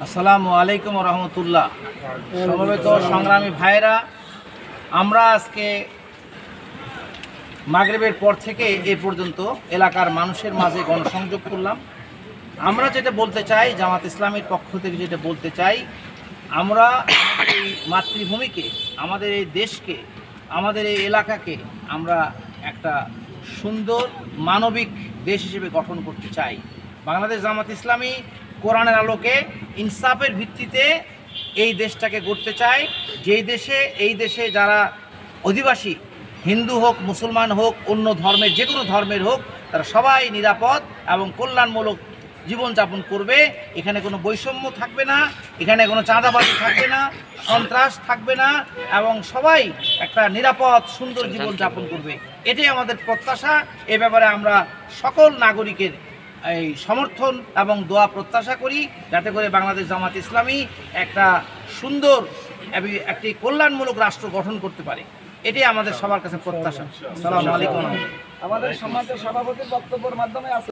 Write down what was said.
আসসালামু আলাইকুম রহমতুল্লাহ। সমবেত সংগ্রামী ভাইরা, আমরা আজকে মাগরিবের পর থেকে এ পর্যন্ত এলাকার মানুষের মাঝে গণসংযোগ করলাম। আমরা যেটা বলতে চাই, জামাত ইসলামের পক্ষ থেকে যেটা বলতে চাই, আমরা এই মাতৃভূমিকে, আমাদের এই দেশকে, আমাদের এই এলাকাকে আমরা একটা সুন্দর মানবিক দেশ হিসেবে গঠন করতে চাই। বাংলাদেশ জামাত ইসলামী কোরআনের আলোকে ইনসাফের ভিত্তিতে এই দেশটাকে গড়তে চায়। এই দেশে যারা অধিবাসী, হিন্দু হোক, মুসলমান হোক, অন্য ধর্মের যে কোনো ধর্মের হোক, তারা সবাই নিরাপদ এবং কল্যাণমূলক জীবনযাপন করবে। এখানে কোনো বৈষম্য থাকবে না, এখানে কোনো চাঁদাবাজি থাকবে না, সন্ত্রাস থাকবে না, এবং সবাই একটা নিরাপদ সুন্দর জীবনযাপন করবে। এটাই আমাদের প্রত্যাশা। এ ব্যাপারে আমরা সকল নাগরিকের এই সমর্থন এবং দোয়া প্রত্যাশা করি, যাতে করে বাংলাদেশ জামাত ইসলামী একটা সুন্দর এবং একটি কল্যাণমূলক রাষ্ট্র গঠন করতে পারে। এটাই আমাদের সবার কাছে প্রত্যাশা। আসসালামু আলাইকুম। আমাদের সমাজের সভাপতির বক্তব্যের মাধ্যমে